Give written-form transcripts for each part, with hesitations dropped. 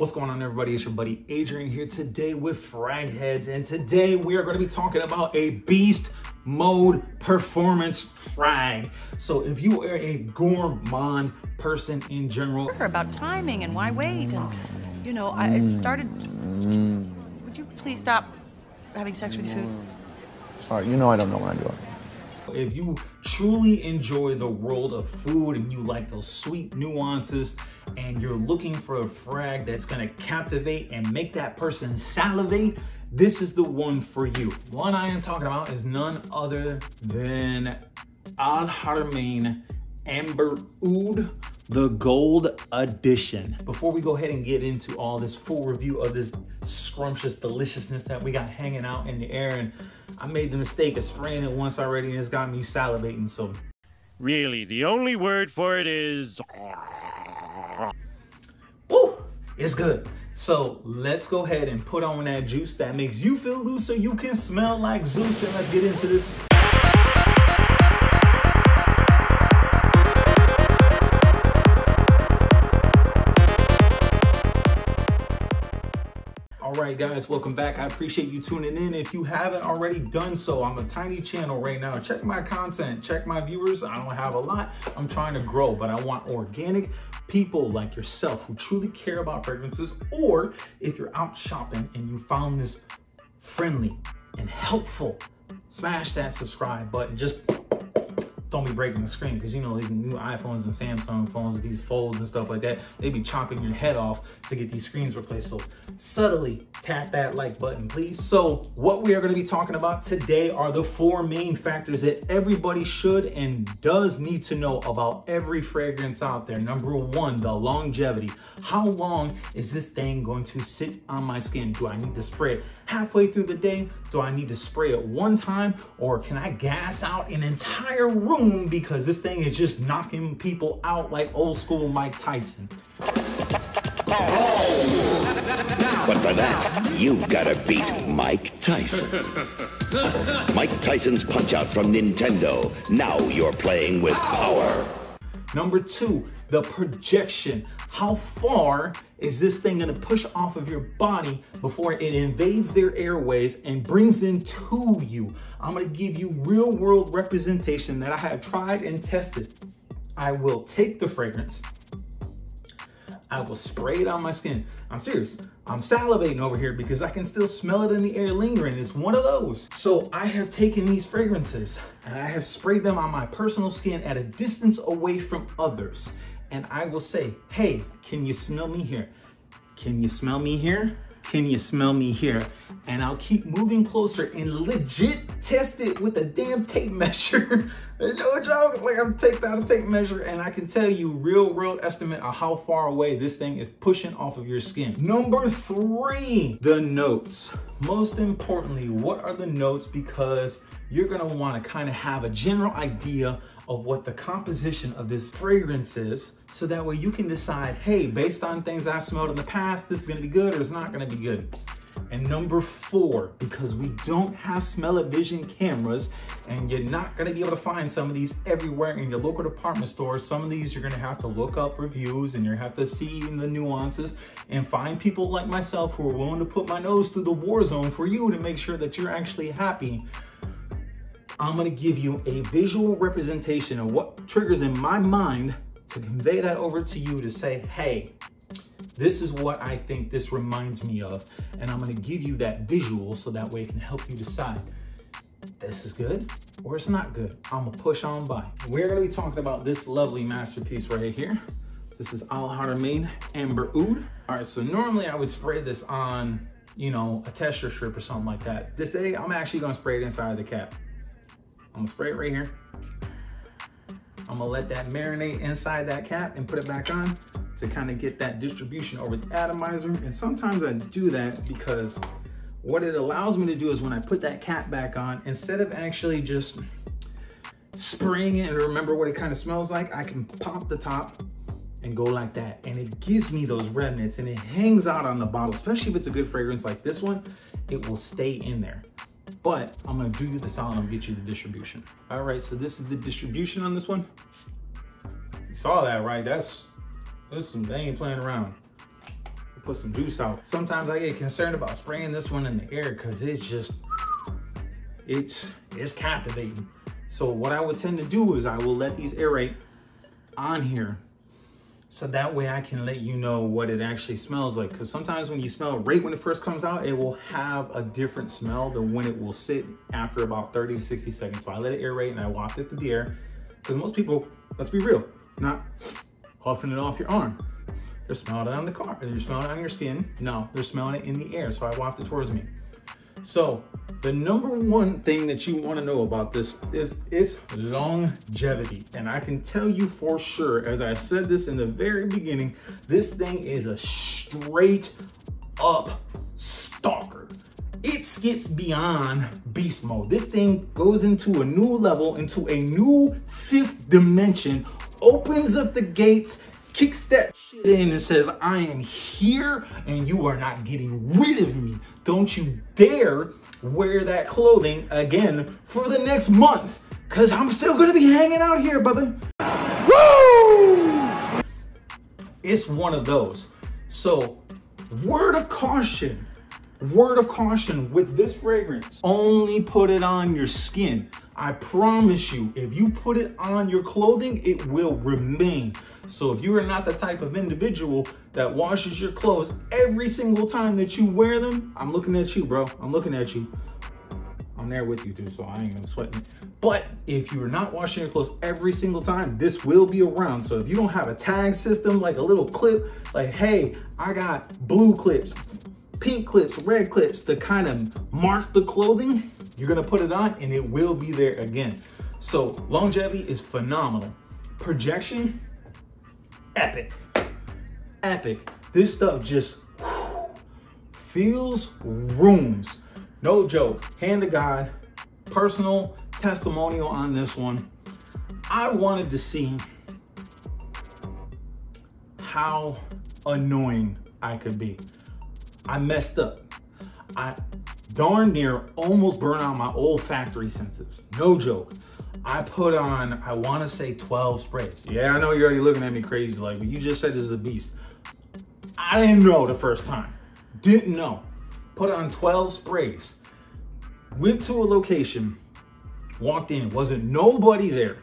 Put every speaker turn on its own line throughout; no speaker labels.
What's going on, everybody? It's your buddy Adrian here today with Frag Heads, and today we are going to be talking about a beast mode performance frag. So if you are a gourmand person in general,
about timing and why wait, and you know, I started. Would you please stop having sex with your food?
Sorry, you know I don't know what I'm doing.
if you truly enjoy the world of food and you like those sweet nuances and you're looking for a frag that's gonna captivate and make that person salivate, this is the one for you. One I am talking about is none other than Haramain Amber Oud, the gold edition. Before we go ahead and get into all this full review of this scrumptious deliciousness that we got hanging out in the air, and I made the mistake of spraying it once already and it's got me salivating, so.
Really, the only word for it is...
Woo, it's good. So let's go ahead and put on that juice that makes you feel loose so you can smell like Zeus, and let's get into this. All right, guys, welcome back. I appreciate you tuning in. If you haven't already done so, I'm a tiny channel right now. Check my content, check my viewers. I don't have a lot. I'm trying to grow, but I want organic people like yourself who truly care about fragrances, or if you're out shopping and you found this friendly and helpful, smash that subscribe button. Just don't be breaking the screen, because you know these new iPhones and Samsung phones, these folds and stuff like that, they be chopping your head off to get these screens replaced. So subtly tap that like button, please. So what we are going to be talking about today are the 4 main factors that everybody should and does need to know about every fragrance out there. Number 1, the longevity. How long is this thing going to sit on my skin? Do I need to spray it halfway through the day? Do I need to spray it one time? Or can I gas out an entire room because this thing is just knocking people out like old school Mike Tyson?
But for that, you've got to beat Mike Tyson. Mike Tyson's Punch-Out from Nintendo. Now you're playing with power.
Number 2, the projection. How far is this thing gonna push off of your body before it invades their airways and brings them to you? I'm gonna give you real world representation that I have tried and tested. I will take the fragrance, I will spray it on my skin. I'm serious. I'm salivating over here because I can still smell it in the air lingering. It's one of those. So I have taken these fragrances and I have sprayed them on my personal skin at a distance away from others. And I will say, hey, can you smell me here? Can you smell me here? Can you smell me here? And I'll keep moving closer and legit test it with a damn tape measure. No joke, like I'm taped out a tape measure, and I can tell you real world estimate of how far away this thing is pushing off of your skin. Number 3, the notes. Most importantly, what are the notes? Because you're gonna wanna kind of have a general idea of what the composition of this fragrance is, so that way you can decide, hey, based on things I've smelled in the past, this is gonna be good or it's not gonna be good. And number 4, because we don't have smell-o-vision cameras and you're not gonna be able to find some of these everywhere in your local department store, some of these you're gonna have to look up reviews and you're gonna have to see the nuances and find people like myself who are willing to put my nose through the war zone for you to make sure that you're actually happy. I'm gonna give you a visual representation of what triggers in my mind to convey that over to you to say, hey, this is what I think this reminds me of. And I'm gonna give you that visual so that way it can help you decide, this is good or it's not good. I'm gonna push on by. We're gonna be talking about this lovely masterpiece right here. This is Haramain Amber Oud. All right, so normally I would spray this on, you know, a tester strip or something like that. This day, I'm actually gonna spray it inside of the cap. I'm gonna spray it right here. I'm gonna let that marinate inside that cap and put it back on to kind of get that distribution over the atomizer. And sometimes I do that because what it allows me to do is when I put that cap back on, instead of actually just spraying it and remember what it kind of smells like, I can pop the top and go like that. And it gives me those remnants and it hangs out on the bottle, especially if it's a good fragrance like this one, it will stay in there. But I'm gonna do you the solid and get you the distribution. All right, so this is the distribution on this one. You saw that, right? They ain't playing around. put some juice out. Sometimes I get concerned about spraying this one in the air because it's just, it's captivating. So what I would tend to do is I will let these aerate on here, so that way I can let you know what it actually smells like. Because sometimes when you smell it right when it first comes out, it will have a different smell than when it will sit after about 30 to 60 seconds. So I let it aerate and I waft it through the air. Because most people, let's be real, not huffing it off your arm. They're smelling it on the car, and you're smelling it on your skin. No, they're smelling it in the air. So I waft it towards me. So the number one thing that you want to know about this is its longevity. And I can tell you for sure, as I said this in the very beginning, this thing is a straight up stalker. It skips beyond beast mode. This thing goes into a new level, into a new fifth dimension, opens up the gates, kicks that shit in and says, I am here and you are not getting rid of me. Don't you dare wear that clothing again for the next month, because I'm still gonna be hanging out here, brother. Woo! It's one of those. So word of caution with this fragrance, only put it on your skin. I promise you, if you put it on your clothing, it will remain. So if you are not the type of individual that washes your clothes every single time that you wear them, I'm looking at you, bro. I'm looking at you. I'm there with you, dude, so I ain't gonna sweat it. But if you are not washing your clothes every single time, this will be around. So if you don't have a tag system, like a little clip, like, hey, I got blue clips, pink clips, red clips to kind of mark the clothing, you're gonna put it on and it will be there again. So longevity is phenomenal. Projection, epic. This stuff just fills rooms. No joke, hand to God, personal testimonial on this one. I wanted to see how annoying I could be. I messed up. I darn near almost burned out my olfactory senses. No joke. I put on, I want to say 12 sprays. Yeah, I know you're already looking at me crazy, like, but you just said this is a beast. I didn't know the first time. Didn't know. Put on 12 sprays. Went to a location. Walked in. Wasn't nobody there.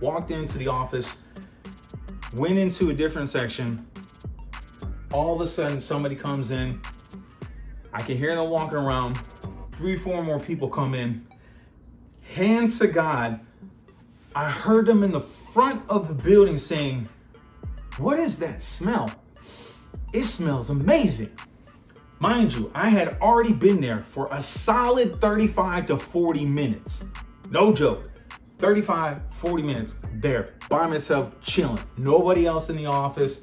Walked into the office. Went into a different section. All of a sudden, somebody comes in. I can hear them walking around. 3 or 4 more people come in. Hand to God, I heard them in the front of the building saying, what is that smell? It smells amazing. Mind you, I had already been there for a solid 35 to 40 minutes. No joke. 35, 40 minutes there by myself, chilling. Nobody else in the office.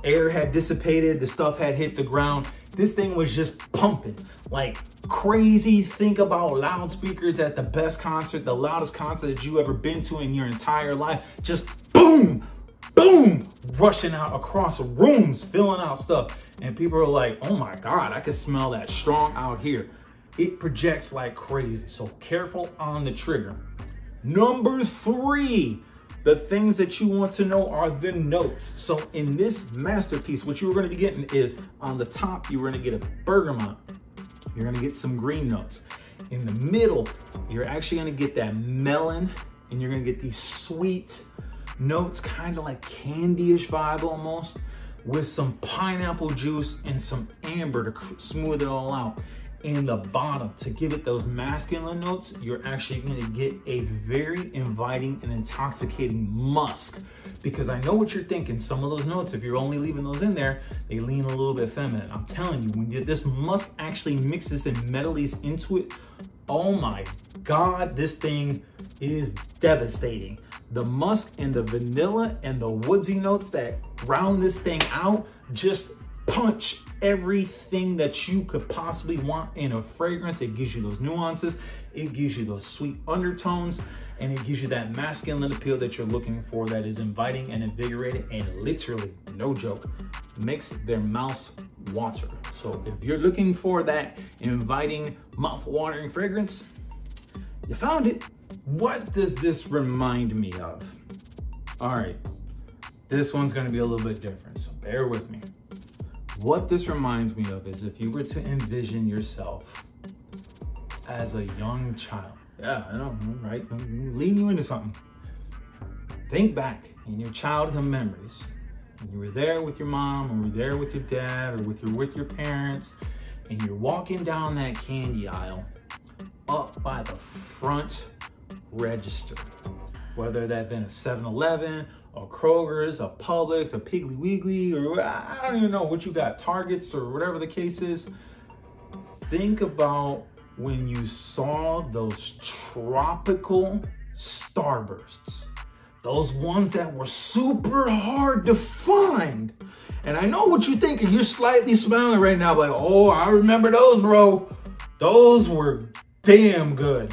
Air had dissipated. The stuff had hit the ground. This thing was just pumping like crazy. Think about loudspeakers at the best concert, the loudest concert that you ever been to in your entire life. Just boom, boom, rushing out across rooms, filling out stuff. And people are like, oh my God, I can smell that strong out here. It projects like crazy. So careful on the trigger. Number 3, the things that you want to know are the notes. So in this masterpiece, what you're going to be getting is on the top, you're going to get a bergamot. You're going to get some green notes. In the middle, you're actually going to get that melon, and you're going to get these sweet notes, kind of like candy-ish vibe almost, with some pineapple juice and some amber to smooth it all out. In the bottom, to give it those masculine notes, you're actually going to get a very inviting and intoxicating musk. Because I know what you're thinking, some of those notes, if you're only leaving those in there, they lean a little bit feminine. I'm telling you, when this musk actually mixes and melodies into it, oh my God, this thing is devastating. The musk and the vanilla and the woodsy notes that round this thing out just punch everything that you could possibly want in a fragrance. It gives you those nuances, it gives you those sweet undertones, and it gives you that masculine appeal that you're looking for, that is inviting and invigorating, and literally, no joke, makes their mouths water. So if you're looking for that inviting, mouth-watering fragrance, you found it. What does this remind me of? All right, this one's gonna be a little bit different, so bear with me. What this reminds me of is if you were to envision yourself as a young child. Yeah, I know, right? I'm leading you into something. Think back in your childhood memories. And you were there with your mom, or you were there with your dad, or with your parents, and you're walking down that candy aisle up by the front register. Whether that been a 7-Eleven, a Kroger's, a Publix, a Piggly Wiggly, or I don't even know what you got, Targets, or whatever the case is. Think about when you saw those tropical Starbursts. Those ones that were super hard to find. And I know what you're thinking. You're slightly smiling right now, like, oh, I remember those, bro. Those were damn good.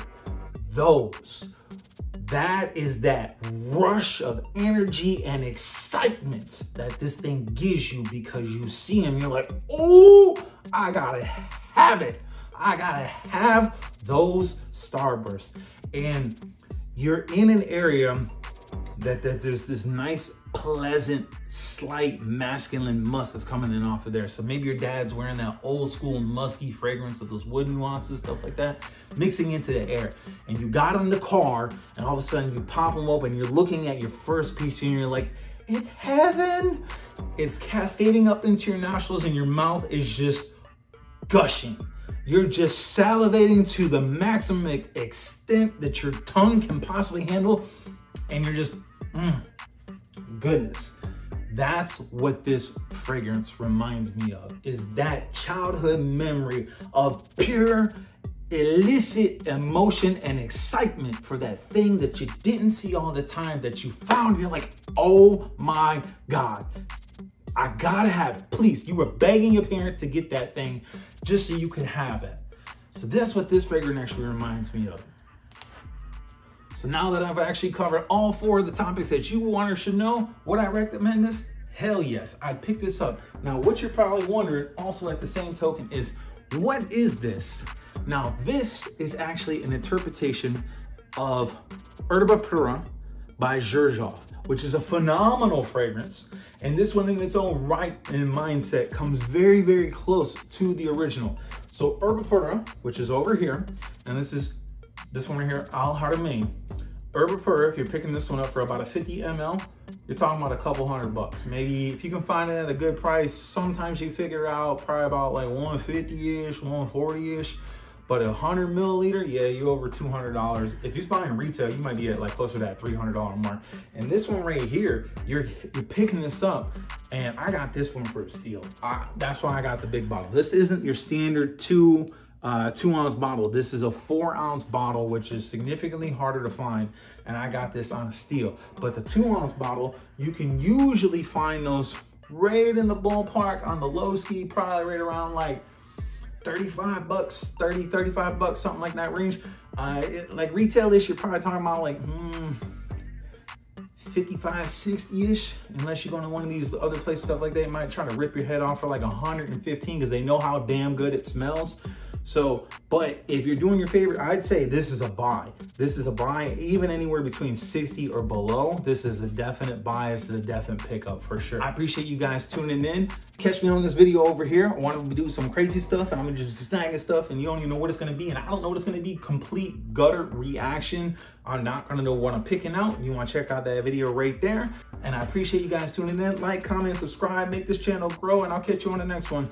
That is that rush of energy and excitement that this thing gives you because you see them. You're like, oh, I gotta have it. I gotta have those Starbursts. And you're in an area that there's this nice, pleasant, slight masculine musk that's coming in off of there. So maybe your dad's wearing that old school musky fragrance of those wood nuances, stuff like that, mixing into the air. And you got in the car and all of a sudden you pop them open, you're looking at your first piece and you're like, it's heaven. It's cascading up into your nostrils and your mouth is just gushing. You're just salivating to the maximum extent that your tongue can possibly handle. And you're just, goodness. That's what this fragrance reminds me of, is that childhood memory of pure, illicit emotion and excitement for that thing that you didn't see all the time, that you found. You're like, oh my God, I gotta have it. Please, you were begging your parent to get that thing just so you could have it. So that's what this fragrance actually reminds me of. So now that I've actually covered all 4 of the topics that you want or should know, would I recommend this? Hell yes, I picked this up. Now, what you're probably wondering also at the same token is, what is this? Now, this is actually an interpretation of Herba Pura by Xerjoff, which is a phenomenal fragrance. And this one in its own right and mindset comes very, very close to the original. So Herba Pura, which is over here, and this one right here, Haramain. Herba Pura, if you're picking this one up for about a 50 ml, you're talking about a couple $100. Maybe if you can find it at a good price, sometimes you figure out probably about like 150-ish, 140-ish. But 100 milliliter, yeah, you're over $200. If you're buying retail, you might be at like closer to that $300 mark. And this one right here, you're picking this up, and I got this one for a steal. That's why I got the big bottle. This isn't your standard 2-ounce bottle. This is a 4-ounce bottle, which is significantly harder to find, and I got this on a steal. But the 2-ounce bottle, you can usually find those right in the ballpark on the low ski, probably right around like $35, $35, something like that range. Like retail-ish, you're probably talking about like 55, 60-ish, unless you're going to one of these other places, stuff like that. They might try to rip your head off for like 115 because they know how damn good it smells. So, but if you're doing your favorite, I'd say this is a buy. This is a buy, even anywhere between 60 or below. This is a definite buy. This is a definite pickup for sure. I appreciate you guys tuning in. Catch me on this video over here. I want to do some crazy stuff, and I'm just snagging stuff, and you don't even know what it's going to be, and I don't know what it's going to be. Complete gutter reaction. I'm not going to know what I'm picking out. You want to check out that video right there. And I appreciate you guys tuning in. Like, comment, subscribe, make this channel grow, and I'll catch you on the next one.